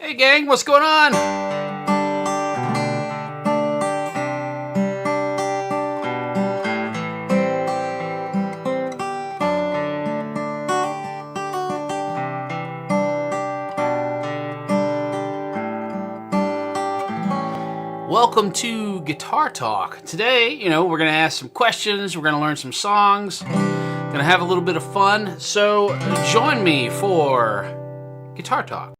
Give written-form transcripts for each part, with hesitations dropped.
Hey gang, what's going on? Welcome to Guitar Talk. Today, we're going to ask some questions, we're going to learn some songs, going to have a little bit of fun. So join me for Guitar Talk.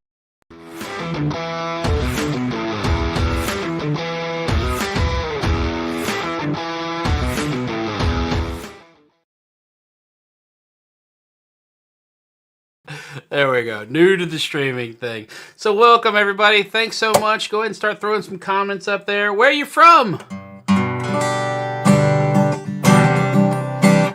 There we go. New to the streaming thing. So welcome everybody. Thanks so much. Go ahead and start throwing some comments up there. Where are you from?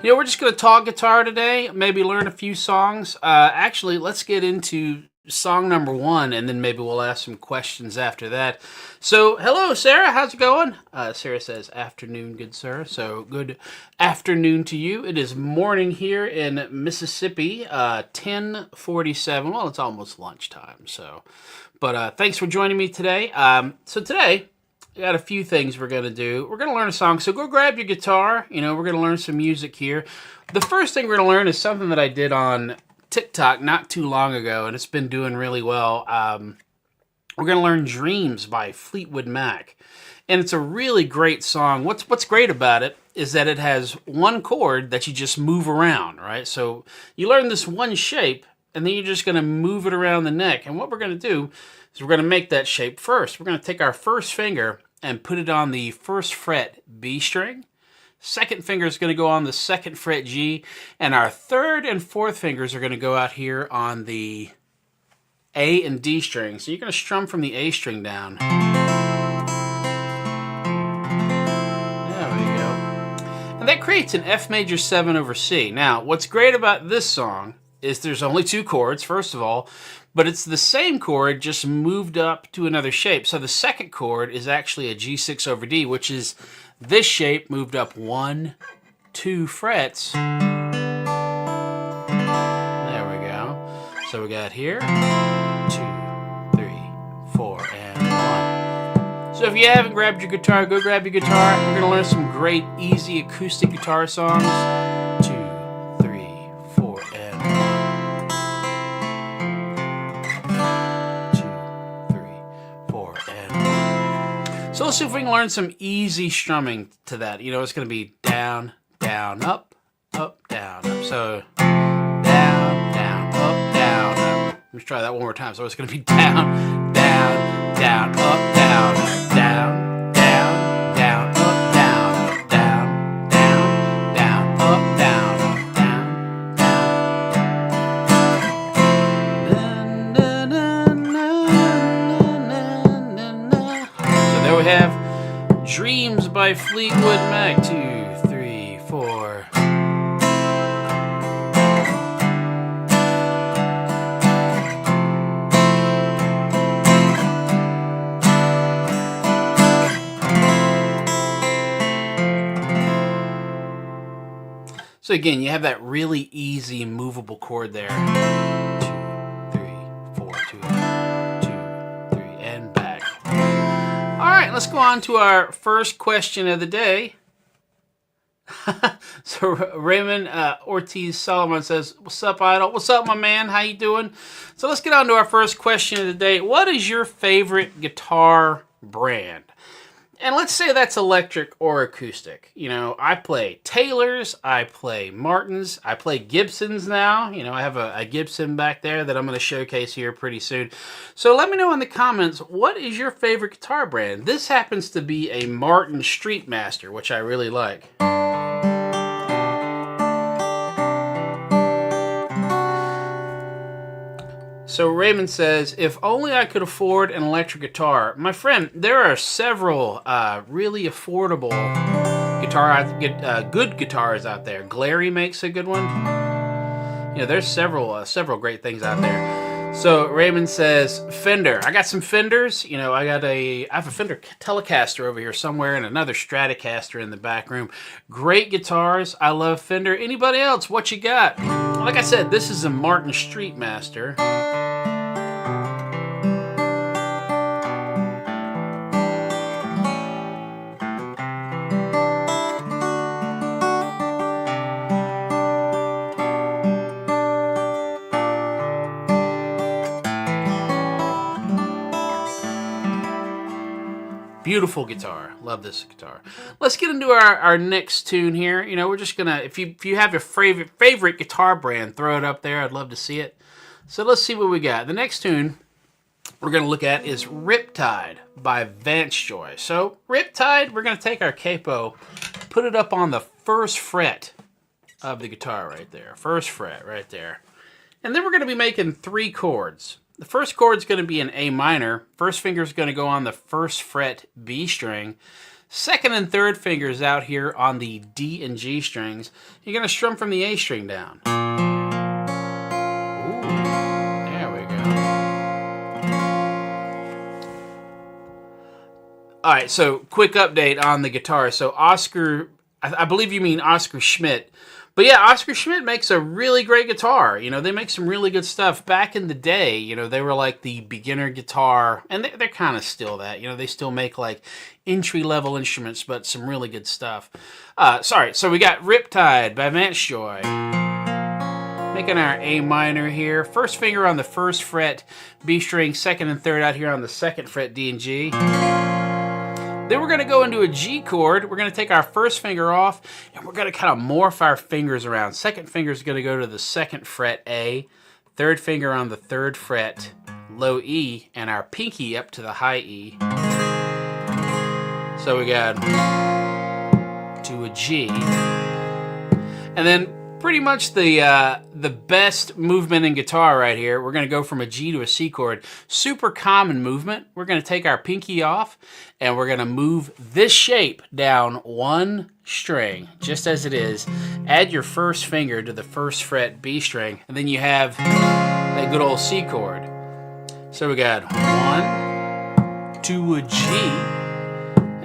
We're just going to talk guitar today. Maybe learn a few songs. Actually, let's get into song number 1, and then maybe we'll ask some questions after that. So, hello, Sarah. How's it going? Sarah says, afternoon, good sir. So, good afternoon to you. It is morning here in Mississippi, 10:47. Well, it's almost lunchtime. So, but thanks for joining me today. So today, we got a few things we're going to do. We're going to learn a song. So go grab your guitar. We're going to learn some music here. The first thing we're going to learn is something that I did on TikTok not too long ago, and it's been doing really well. We're going to learn Dreams by Fleetwood Mac. And it's a really great song. What's great about it is that it has one chord that you just move around, right? So you learn this one shape, and then you're just going to move it around the neck. And what we're going to do is we're going to make that shape first. We're going to take our first finger and put it on the first fret B string. Second finger is going to go on the second fret G, and our third and fourth fingers are going to go out here on the A and D string. So you're going to strum from the A string down. There we go. And that creates an F major 7 over C. Now, what's great about this song is there's only 2 chords, first of all, but it's the same chord just moved up to another shape. So the second chord is actually a G6 over D, which is this shape moved up 1, 2 frets. There we go. So we got here 2, 3, 4, and 1. So if you haven't grabbed your guitar, go grab your guitar. We're going to learn some great, easy acoustic guitar songs. 2, 3, 4, and 1. 2, 3, 4, and 1. So let's see if we can learn some easy strumming to that. It's going to be down, down, up, down, up. So down, down, up, down, up. Let's try that one more time. So it's going to be down, down, down, up, down, down, down, down, up, down, down, down, down, up, down, down, down. So there we have Dreams by Fleetwood Mac. 2, 3, 4. So again, you have that really easy movable chord there. 2, 3, 4, 2, 2, 3, and back. All right, let's go on to our first question of the day. So Raymond Ortiz Solomon says, "What's up, Idol? What's up, my man? How you doing?" So let's get on to our first question of the day. What is your favorite guitar brand? And let's say that's electric or acoustic. I play Taylors, I play Martins, I play Gibsons now. I have a Gibson back there that I'm going to showcase here pretty soon. So let me know in the comments, what is your favorite guitar brand? This happens to be a Martin Streetmaster, which I really like. So Raymond says, if only I could afford an electric guitar. My friend, there are several really affordable good guitars out there. Glary makes a good one. You know, there's several great things out there. So Raymond says, Fender. I got some Fenders. You know, I have a Fender Telecaster over here somewhere and another Stratocaster in the back room. Great guitars. I love Fender. Anybody else? What you got? Like I said, this is a Martin Streetmaster. Beautiful guitar. Love this guitar. Let's get into our next tune here. You know, we're just gonna, if you have your favorite guitar brand, throw it up there. I'd love to see it. So let's see what we got. The next tune we're gonna look at is Riptide by Vance Joy. So Riptide, we're gonna take our capo, put it up on the first fret of the guitar right there. First fret right there. And then we're gonna be making 3 chords. The first chord is going to be an A minor. First finger is going to go on the first fret B string. Second and third fingers out here on the D and G strings. You're going to strum from the A string down. Ooh, there we go. All right, so quick update on the guitar. So Oscar, I believe you mean Oscar Schmidt. But yeah, Oscar Schmidt makes a really great guitar. You know, they make some really good stuff. Back in the day, you know, they were like the beginner guitar, and they're kind of still that. You know, they still make like entry-level instruments, but some really good stuff. So we got Riptide by Vance Joy. Making our A minor here. First finger on the first fret B string, second and third out here on the second fret D and G. Then we're going to go into a G chord. We're going to take our first finger off, and we're going to kind of morph our fingers around. Second finger is going to go to the second fret A, third finger on the third fret low E, and our pinky up to the high E. So we got to a G. And then pretty much the best movement in guitar right here. We're going to go from a G to a C chord. Super common movement. We're going to take our pinky off and we're going to move this shape down 1 string, just as it is. Add your first finger to the first fret B string, and then you have that good old C chord. So we got 1 to a G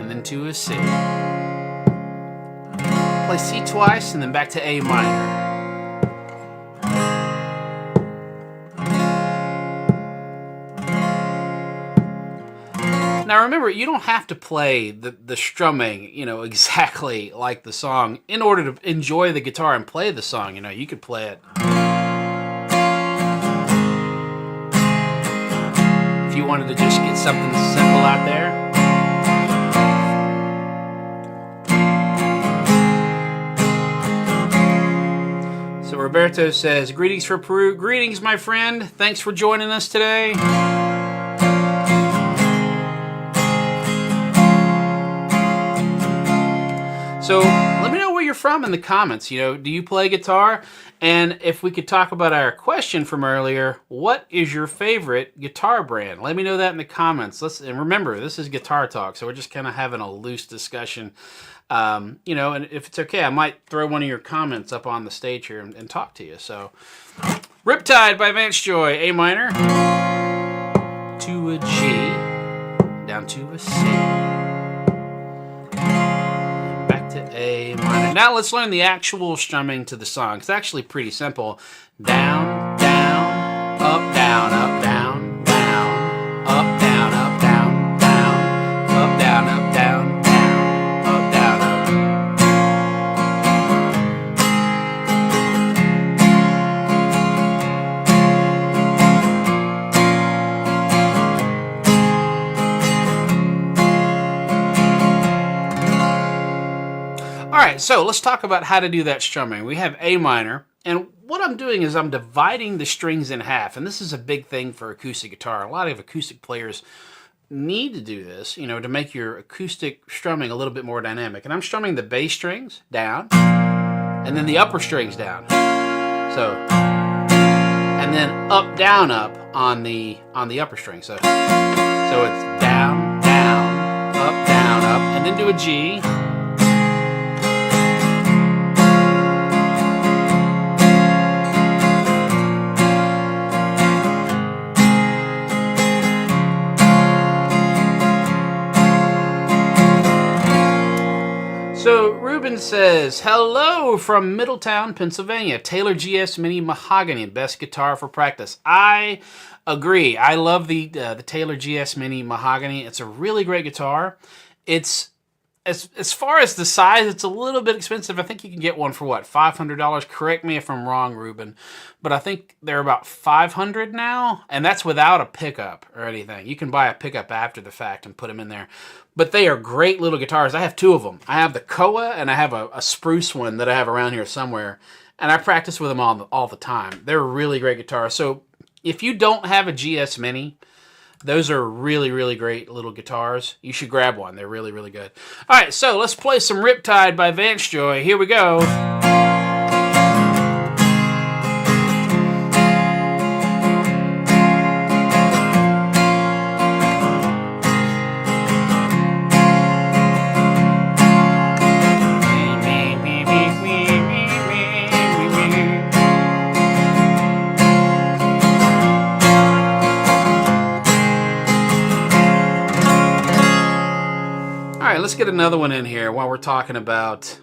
and then to a C. Play C twice and then back to A minor. Now remember, you don't have to play the strumming, you know, exactly like the song in order to enjoy the guitar and play the song. You know, you could play it. If you wanted to just get something simple out there. So Roberto says, greetings from Peru. Greetings, my friend. Thanks for joining us today. So let me know where you're from in the comments. You know, do you play guitar? And if we could talk about our question from earlier, what is your favorite guitar brand? Let me know that in the comments. And remember, this is Guitar Talk, so we're just kind of having a loose discussion. You know, and if it's okay, I might throw one of your comments up on the stage here and talk to you. So, Riptide by Vance Joy, A minor, to a G, down to a C. To A minor. Now let's learn the actual strumming to the song. It's actually pretty simple. Down, down, up, down, up, down, down, up, down, up, down, down, up, down, up, down, down, up, down, up. All right, so let's talk about how to do that strumming. We have A minor, and what I'm doing is I'm dividing the strings in half, and this is a big thing for acoustic guitar. A lot of acoustic players need to do this, you know, to make your acoustic strumming a little bit more dynamic. And I'm strumming the bass strings down, and then the upper strings down. So, and and then up, down, up on the upper string. So it's down, down, up, and then do a G. So Ruben says, hello from Middletown, Pennsylvania. Taylor GS Mini Mahogany, best guitar for practice. I agree. I love the Taylor GS Mini Mahogany. It's a really great guitar. It's as far as the size, it's a little bit expensive. I think you can get one for what, $500? Correct me if I'm wrong, Ruben, but I think they're about $500 now, and that's without a pickup or anything. You can buy a pickup after the fact and put them in there. But they are great little guitars. I have two of them. I have the Koa and I have a spruce one that I have around here somewhere, and I practice with them all the time. They're really great guitars. So if you don't have a GS Mini, those are really, really great little guitars. You should grab one. They're really, really good. All right, so let's play some Riptide by Vance Joy. Here we go. Let's get another one in here while we're talking about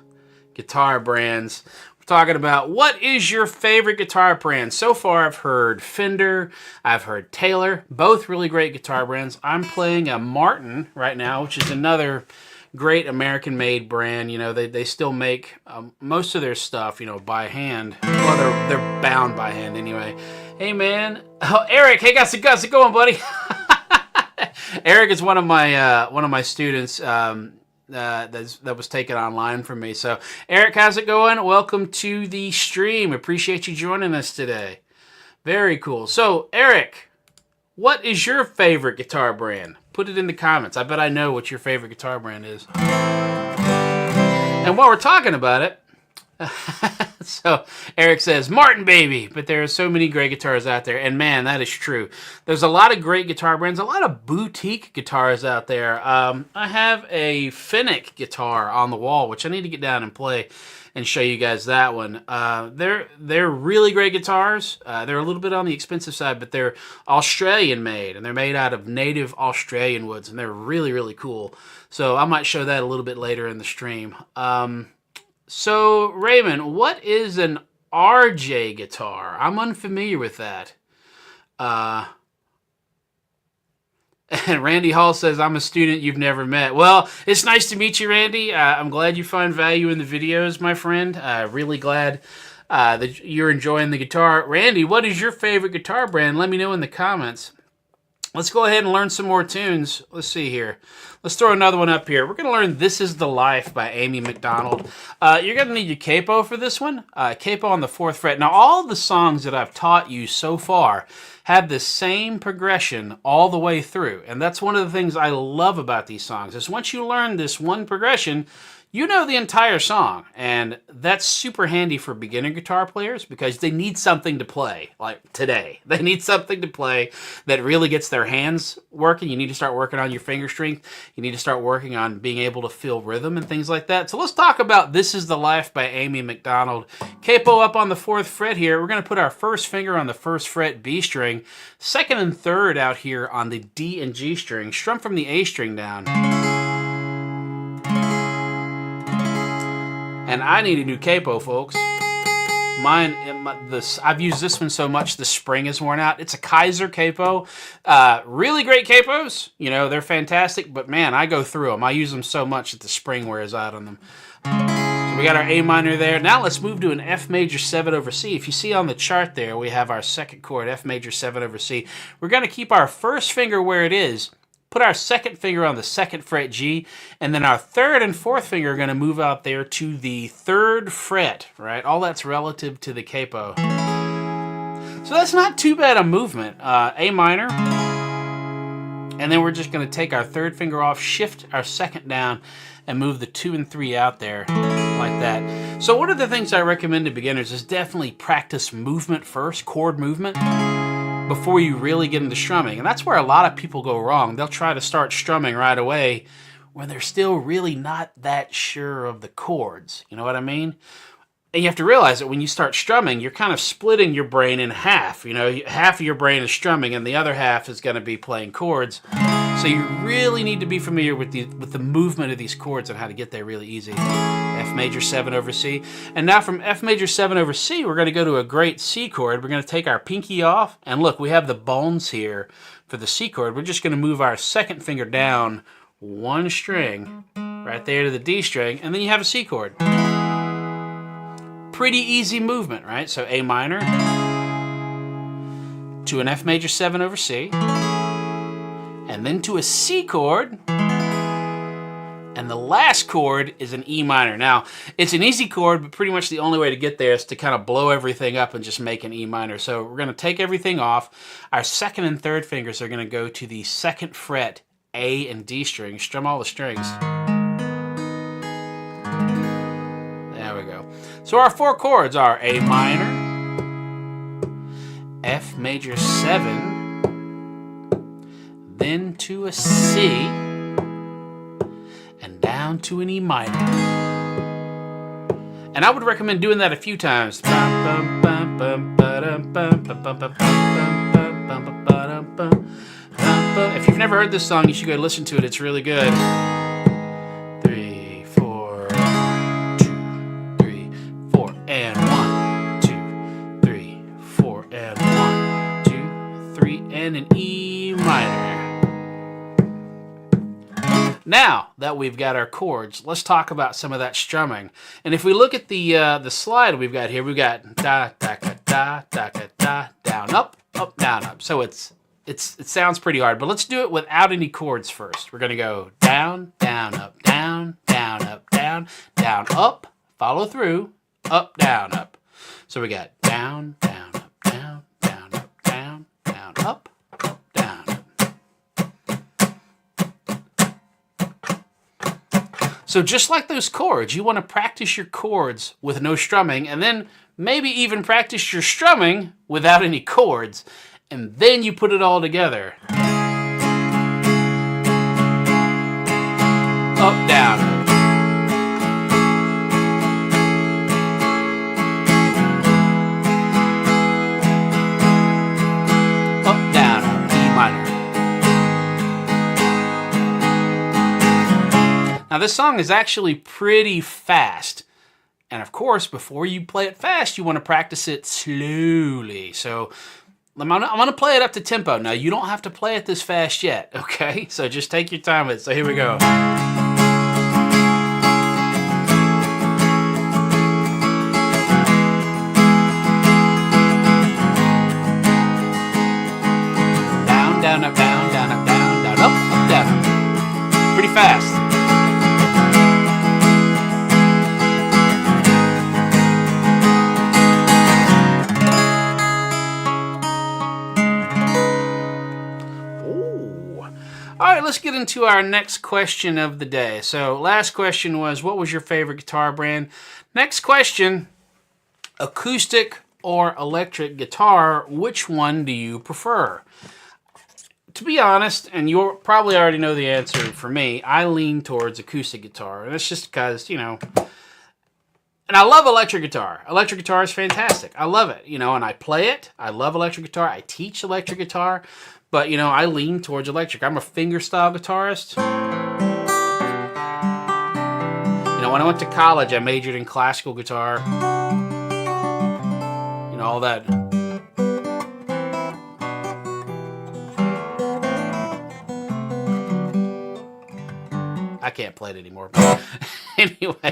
guitar brands. We're talking about what is your favorite guitar brand. So far I've heard Fender, I've heard Taylor, both really great guitar brands. I'm playing a Martin right now, which is another great American-made brand. You know, they still make most of their stuff, you know, by hand. Well, they're bound by hand anyway. Hey man, oh Eric, hey, got it going, buddy. Eric is one of my students that was taken online from me. So Eric, how's it going? Welcome to the stream. Appreciate you joining us today. Very cool. So Eric, what is your favorite guitar brand? Put it in the comments. I bet I know what your favorite guitar brand is. And while we're talking about it, so Eric says, Martin baby, but there are so many great guitars out there, and man, that is true. There's a lot of great guitar brands, a lot of boutique guitars out there. I have a Finnick guitar on the wall, which I need to get down and play and show you guys that one. They're really great guitars. They're a little bit on the expensive side, but they're Australian made, and they're made out of native Australian woods, and they're really, really cool. So I might show that a little bit later in the stream. So, Raymond, what is an RJ guitar? I'm unfamiliar with that. And Randy Hall says, I'm a student you've never met. Well, it's nice to meet you, Randy. I'm glad you find value in the videos, my friend. Really glad that you're enjoying the guitar. Randy, what is your favorite guitar brand? Let me know in the comments. Let's go ahead and learn some more tunes. Let's see here. Let's throw another one up here. We're going to learn This Is the Life by Amy McDonald. You're going to need your capo for this one. Capo on the 4th fret. Now, all the songs that I've taught you so far have the same progression all the way through. And that's one of the things I love about these songs, is once you learn this one progression, you know the entire song, and that's super handy for beginner guitar players because they need something to play, like today. They need something to play that really gets their hands working. You need to start working on your finger strength. You need to start working on being able to feel rhythm and things like that. So let's talk about This Is the Life by Amy McDonald. Capo up on the 4th fret here. We're going to put our first finger on the 1st fret B string, 2nd and 3rd out here on the D and G string, strum from the A string down. And I need a new capo, folks. I've used this one so much the spring is worn out. It's a Kaiser capo. Really great capos. You know, they're fantastic, but man, I go through them. I use them so much that the spring wears out on them. So we got our A minor there. Now let's move to an F major 7 over C. If you see on the chart there, we have our 2nd chord, F major 7 over C. We're going to keep our first finger where it is. Put our 2nd finger on the 2nd fret G, and then our 3rd and 4th finger are going to move out there to the 3rd fret, right? All that's relative to the capo. So that's not too bad a movement. A minor, And then we're just going to take our third finger off, shift our second down, and move the 2 and 3 out there like that. So one of the things I recommend to beginners is definitely practice movement first, chord movement, before you really get into strumming. And that's where a lot of people go wrong. They'll try to start strumming right away when they're still really not that sure of the chords. You know what I mean? And you have to realize that when you start strumming, you're kind of splitting your brain in half. You know, half of your brain is strumming and the other half is going to be playing chords. So you really need to be familiar with the movement of these chords and how to get there really easy. F major 7 over C. And now from F major 7 over C, we're going to go to a great C chord. We're going to take our pinky off. And look, we have the bones here for the C chord. We're just going to move our second finger down one string right there to the D string. And then you have a C chord. Pretty easy movement, right? So A minor to an F major 7 over C, and then to a C chord, and the last chord is an E minor. Now, it's an easy chord, but pretty much the only way to get there is to kind of blow everything up and just make an E minor. So we're going to take everything off. Our second and third fingers are going to go to the second fret, A and D strings. Strum all the strings. There we go. So our 4 chords are A minor, F major 7, then to a C, and down to an E minor. And I would recommend doing that a few times. If you've never heard this song, you should go listen to it. It's really good. 3, 4, 2, 3, 4, and 1, 2, 3, 4, and 1, 2, 3, and an E minor. Now that we've got our chords, let's talk about some of that strumming. And if we look at the slide we've got here, we've got da da da da da da down up down up. So it sounds pretty hard, but let's do it without any chords first. We're gonna go down down up down down up down down up. Follow through up down up. So we got down down up down down up down down up. So just like those chords, you want to practice your chords with no strumming, and then maybe even practice your strumming without any chords, and then you put it all together. Up, down. Up, down, E minor. Now this song is actually pretty fast. And of course, before you play it fast, you want to practice it slowly. So I'm going to play it up to tempo. Now you don't have to play it this fast yet, okay? So just take your time with it. So here we go. Down, down, up, down, down, up, down, down, up, down. Pretty fast. All right, let's get into our next question of the day. So last question was, what was your favorite guitar brand? Next question, acoustic or electric guitar, which one do you prefer? To be honest, and you probably already know the answer for me, I lean towards acoustic guitar. And it's just because, you know, and I love electric guitar. Electric guitar is fantastic. I love it, you know, and I play it. I love electric guitar. I teach electric guitar. But, you know, I lean towards electric. I'm a fingerstyle guitarist. You know, when I went to college, I majored in classical guitar. You know, all that. I can't play it anymore. But anyway,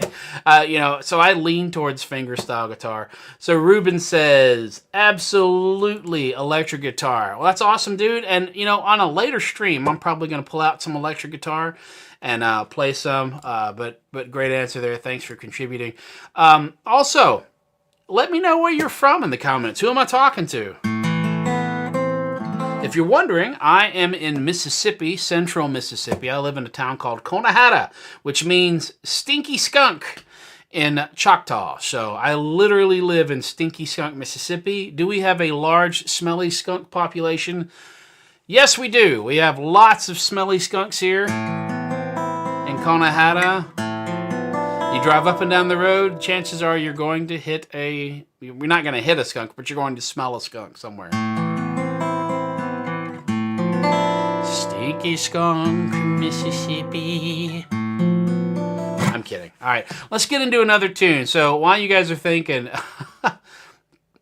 you know, so I lean towards fingerstyle guitar. So Ruben says, absolutely electric guitar. Well, that's awesome, dude. And, you know, on a later stream, I'm probably going to pull out some electric guitar and play some. But great answer there. Thanks for contributing. Also, let me know where you're from in the comments. Who am I talking to? If you're wondering, I am in Mississippi, central Mississippi. I live in a town called Conahatta, which means stinky skunk in Choctaw. So I literally live in Stinky Skunk, Mississippi. Do we have a large smelly skunk population? Yes, we do. We have lots of smelly skunks here in Conahatta. You drive up and down the road, chances are you're going to hit a... We're not going to hit a skunk, but you're going to smell a skunk somewhere. Stinky skunk, Mississippi. I'm kidding. All right, let's get into another tune. So while you guys are thinking...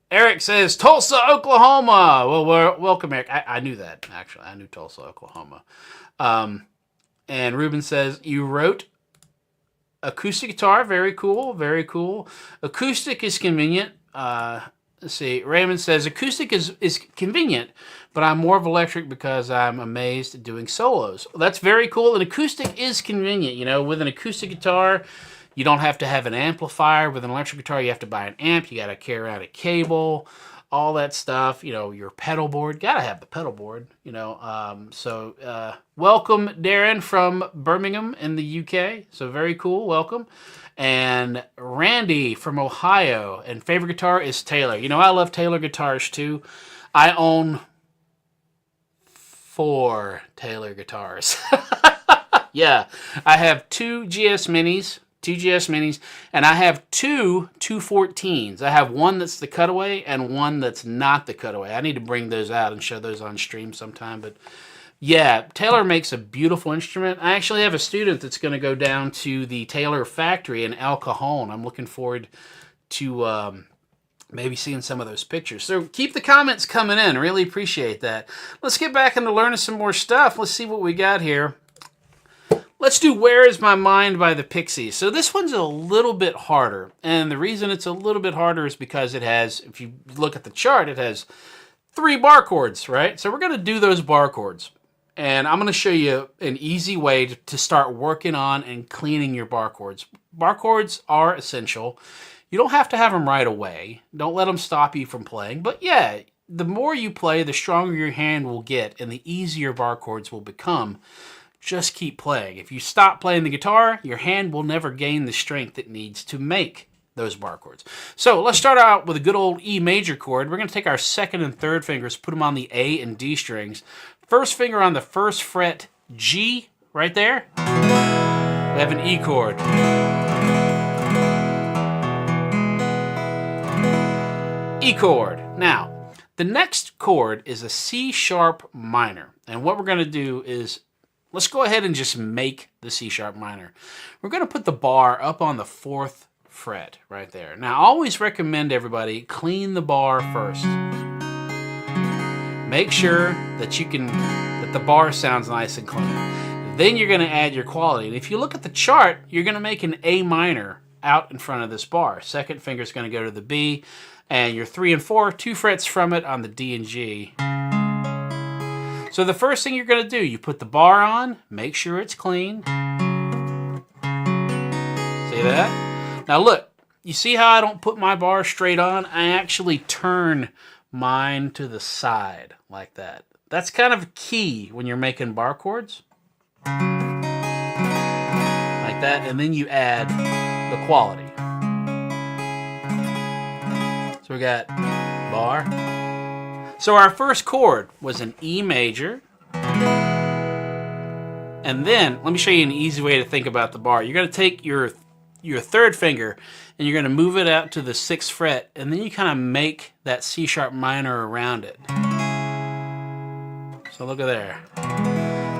Eric says, Tulsa, Oklahoma. Well, welcome, Eric. I knew that, actually. I knew Tulsa, Oklahoma. And Ruben says, you wrote acoustic guitar. Very cool, very cool. Acoustic is convenient. Let's see. Raymond says, acoustic is convenient, but I'm more of electric because I'm amazed at doing solos. Well, that's very cool. And acoustic is convenient. You know, with an acoustic guitar, you don't have to have an amplifier. With an electric guitar, you have to buy an amp. You got to carry around a cable, all that stuff. You know, your pedal board. Got to have the pedal board, you know. Welcome, Darren, from Birmingham in the UK. So very cool. Welcome. And Randy from Ohio. And favorite guitar is Taylor. You know, I love Taylor guitars, too. I own 4 Taylor guitars. Yeah. I have 2 GS Minis. 2 GS Minis, and I have 2 214s. I have one that's the cutaway and one that's not the cutaway. I need to bring those out and show those on stream sometime. But yeah, Taylor makes a beautiful instrument. I actually have a student that's going to go down to the Taylor factory in El Cajon. I'm looking forward to maybe seeing some of those pictures. So keep the comments coming in. Really appreciate that. Let's get back into learning some more stuff. Let's see what we got here. Let's do Where Is My Mind by the Pixies. So this one's a little bit harder. And the reason it's a little bit harder is because it has, if you look at the chart, it has 3 bar chords, right? So we're going to do those bar chords. And I'm going to show you an easy way to start working on and cleaning your bar chords. Bar chords are essential. You don't have to have them right away. Don't let them stop you from playing. But yeah, the more you play, the stronger your hand will get and the easier bar chords will become. Just keep playing. If you stop playing the guitar, your hand will never gain the strength it needs to make those bar chords. So let's start out with a good old E major chord. We're going to take our 2nd and 3rd fingers, put them on the A and D strings. First finger on the 1st fret, G, right there. We have an E chord. E chord. Now, the next chord is a C sharp minor. And what we're going to do is let's go ahead and just make the C sharp minor. We're going to put the bar up on the 4th fret right there. Now, I always recommend everybody clean the bar first. Make sure that the bar sounds nice and clean. Then you're going to add your quality. And if you look at the chart, you're going to make an A minor out in front of this bar. 2nd finger is going to go to the B, and your 3 and 4, 2 frets from it on the D and G. So the first thing you're going to do, you put the bar on, make sure it's clean. See that? Now look, you see how I don't put my bar straight on? I actually turn mine to the side like that. That's kind of key when you're making bar chords. Like that, and then you add the quality. So we got bar. So our first chord was an E major. And then, let me show you an easy way to think about the bar. You're going to take your 3rd finger and you're going to move it out to the 6th fret, and then you kind of make that C sharp minor around it. So look at there.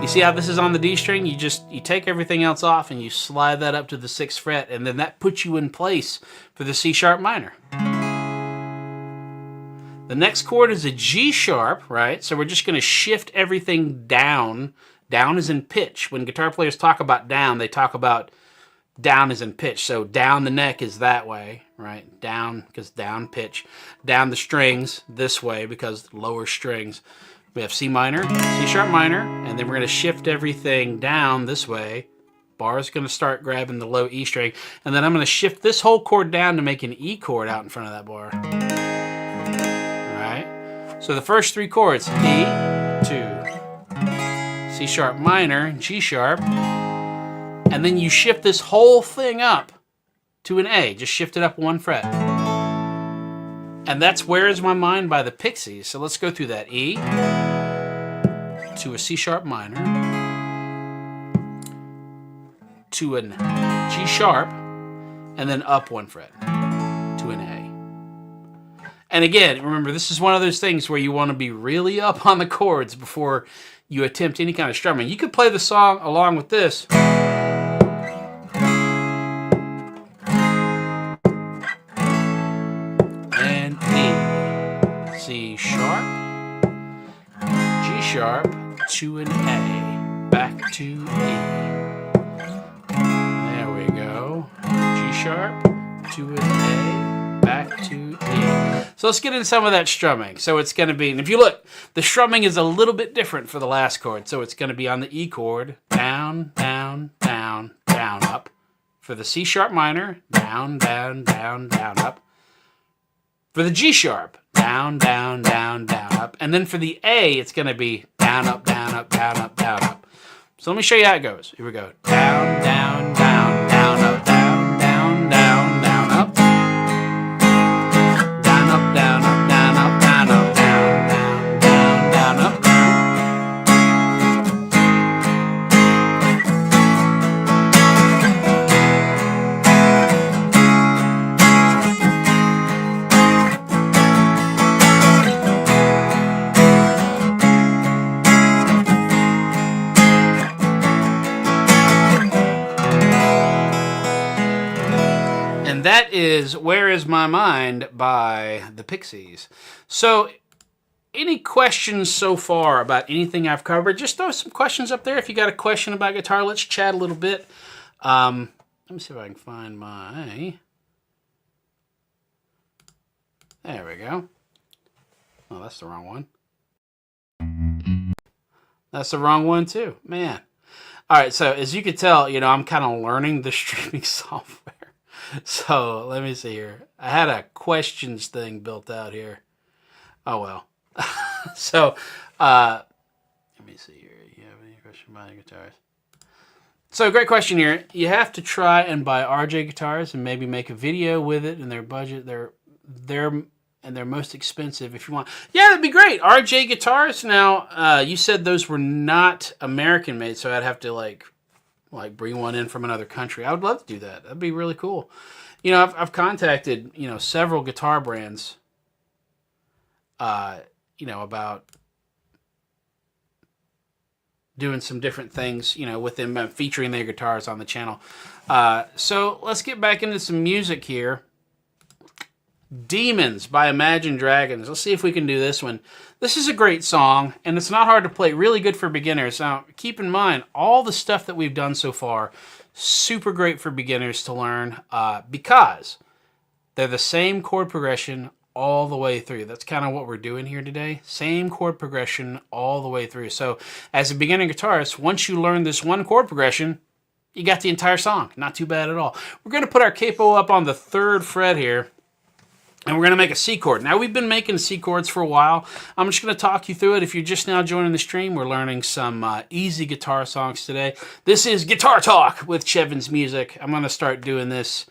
You see how this is on the D string? You take everything else off and you slide that up to the 6th fret, and then that puts you in place for the C sharp minor. The next chord is a G sharp, right? So we're just going to shift everything down. Down is in pitch. When guitar players talk about down, they talk about down is in pitch. So down the neck is that way, right? Down, because down pitch. Down the strings this way, because lower strings. We have C minor, C sharp minor, and then we're going to shift everything down this way. Bar is going to start grabbing the low E string, and then I'm going to shift this whole chord down to make an E chord out in front of that bar. So the first 3 chords, E, to C sharp minor, G sharp, and then you shift this whole thing up to an A. Just shift it up 1 fret. And that's Where Is My Mind by the Pixies. So let's go through that. E to a C sharp minor, to an G sharp, and then up 1 fret to an A. And again, remember, this is one of those things where you want to be really up on the chords before you attempt any kind of strumming. You could play the song along with this. And E, C sharp, G sharp, to an A, back to E. There we go. G sharp, to an A, back to E. So let's get into some of that strumming. So it's going to be, and if you look, the strumming is a little bit different for the last chord. So it's going to be on the E chord, down, down, down, down, up. For the C sharp minor, down, down, down, down, up. For the G sharp, down, down, down, down, up. And then for the A, it's going to be down, up, down, up, down, up, down, up. So let me show you how it goes. Here we go. Down, down, down, down, up, down, down, down, down, up. Down, up, down, up, down, up, down, up, down, down, down, down, up. And that is Where Is My Mind by the Pixies. So, any questions so far about anything I've covered? Just throw some questions up there. If you got a question about guitar, let's chat a little bit. Let me see if I can find my... There we go. Oh, that's the wrong one. That's the wrong one too. Man. All right, so as you can tell, I'm kind of learning the streaming software. So let me see here. I had a questions thing built out here. Oh, well. So let me see here. You have any question about guitars? So great question here. You have to try and buy RJ guitars and maybe make a video with it in their budget. They're most expensive if you want. Yeah, that'd be great. RJ guitars. Now, you said those were not American made, so I'd have to like bring one in from another country. I would love to do that. That'd be really cool. I've contacted, several guitar brands, about doing some different things, with them featuring their guitars on the channel. So let's get back into some music here. Demons by Imagine Dragons. Let's see if we can do this one. This is a great song, and it's not hard to play. Really good for beginners. Now, keep in mind, all the stuff that we've done so far, super great for beginners to learn because they're the same chord progression all the way through. That's kind of what we're doing here today. Same chord progression all the way through. So, as a beginner guitarist, once you learn this one chord progression, you got the entire song. Not too bad at all. We're going to put our capo up on the 3rd fret here. And we're going to make a C chord. Now, we've been making C chords for a while. I'm just going to talk you through it. If you're just now joining the stream, we're learning some easy guitar songs today. This is Guitar Talk with Chevans Music. I'm going to start doing this.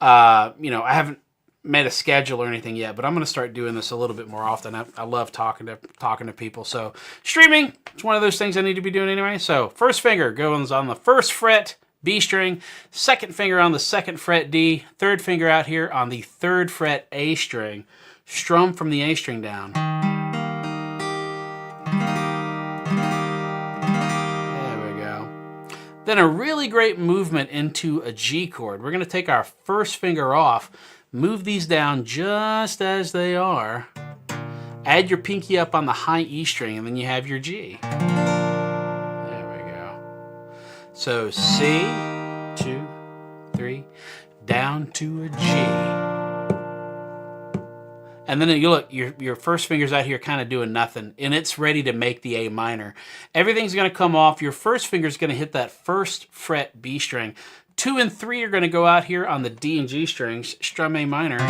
I haven't made a schedule or anything yet, but I'm going to start doing this a little bit more often. I love talking to people. So, streaming, it's one of those things I need to be doing anyway. So, first finger goes on the 1st fret, B string, 2nd finger on the 2nd fret D, 3rd finger out here on the 3rd fret A string. Strum from the A string down. There we go. Then a really great movement into a G chord. We're going to take our 1st finger off, move these down just as they are, add your pinky up on the high E string, and then you have your G. So C, 2, 3, down to a G. And then you look, your 1st finger's out here kind of doing nothing, and it's ready to make the A minor. Everything's going to come off. Your 1st finger's going to hit that 1st fret B string. 2 and 3 are going to go out here on the D and G strings, strum A minor.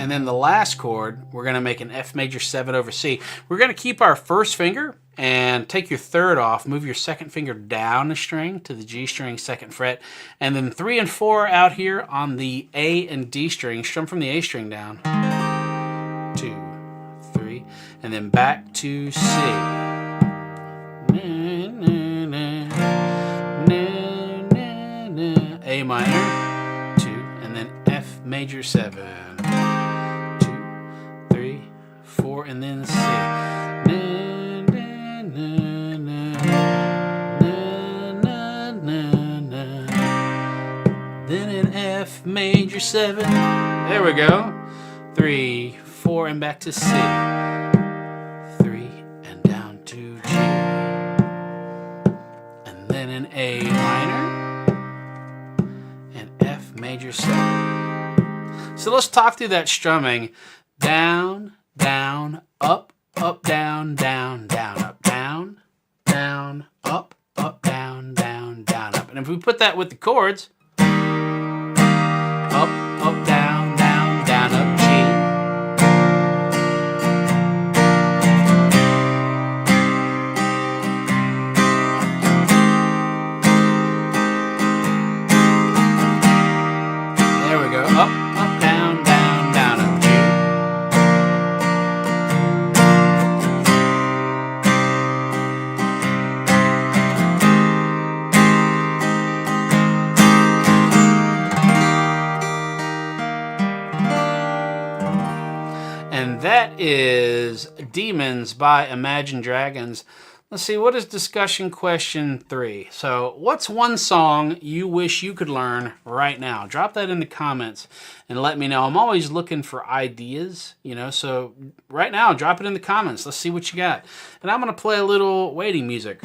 And then the last chord, we're going to make an F major 7 over C. We're going to keep our first finger and take your third off, move your second finger down the string to the G string, 2nd fret, and then 3 and 4 out here on the A and D string, strum from the A string down, 2, 3, and then back to C. A minor, 2, and then F major 7, 2, 3, 4, and then C. Then an F major 7. There we go. 3, 4, and back to C. 3 and down to G. And then an A minor and F major 7. So let's talk through that strumming. Down, down, up, up, down, down, down, up, down, down, up, up, down, down, down, up. And if we put that with the chords, up, up, down, down, down, up, G. There we go. Up, up, down, down, down, up, G. And that is Demons by Imagine Dragons. Let's see, what is discussion question 3? So, what's one song you wish you could learn right now? Drop that in the comments and let me know. I'm always looking for ideas, so right now, drop it in the comments. Let's see what you got. And I'm going to play a little waiting music.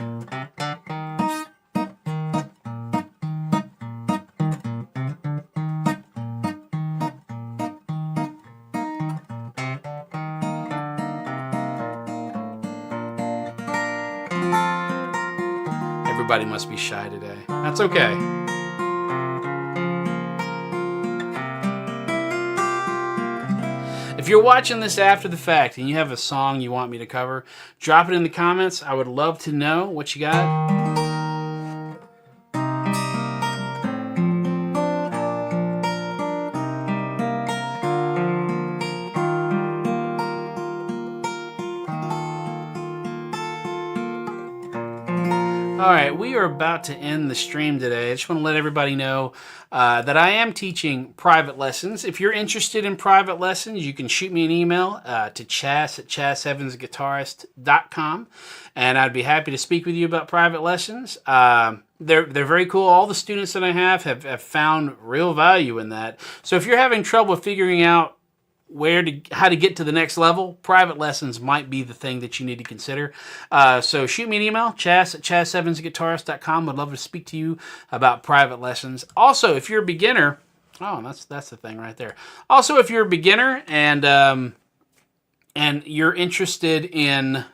Everybody must be shy today. That's okay. If you're watching this after the fact and you have a song you want me to cover, drop it in the comments. I would love to know what you got. All right, we are about to end the stream today. I just want to let everybody know that I am teaching private lessons. If you're interested in private lessons, you can shoot me an email to chas@chasevansguitarist.com, and I'd be happy to speak with you about private lessons. They're very cool. All the students that I have found real value in that. So if you're having trouble figuring out how to get to the next level, private lessons might be the thing that you need to consider. So shoot me an email, chas@chasevansguitarist.com. I'd love to speak to you about private lessons. Also, if you're a beginner, that's the thing right there. Also, if you're a beginner and you're interested in,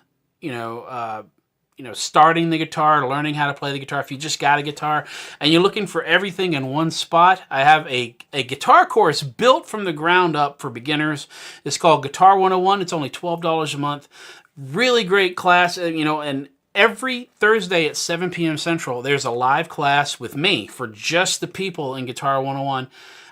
starting the guitar, learning how to play the guitar, if you just got a guitar and you're looking for everything in one spot, I have a guitar course built from the ground up for beginners. It's called Guitar 101. It's only $12 a month. Really great class, and every Thursday at 7 p.m. Central, there's a live class with me for just the people in Guitar 101.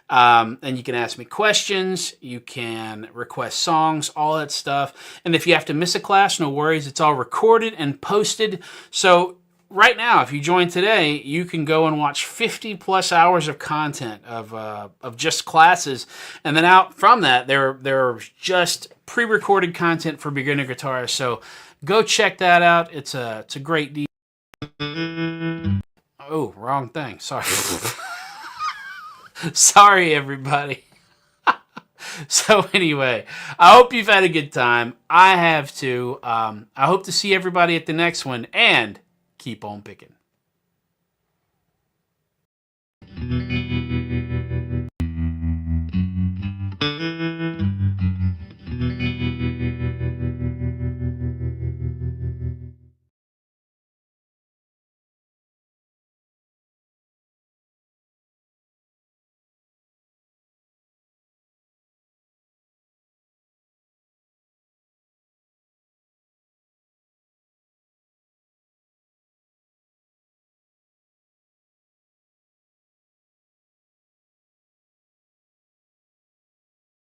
And you can ask me questions, you can request songs, all that stuff. And if you have to miss a class, no worries. It's all recorded and posted. So right now, if you join today, you can go and watch 50 plus hours of content of just classes. And then out from that, there are just pre-recorded content for beginner guitarists. So go check that out. It's a great deal. Oh, wrong thing. Sorry. Sorry, everybody. So anyway, I hope you've had a good time. I have too. I hope to see everybody at the next one, and keep on picking.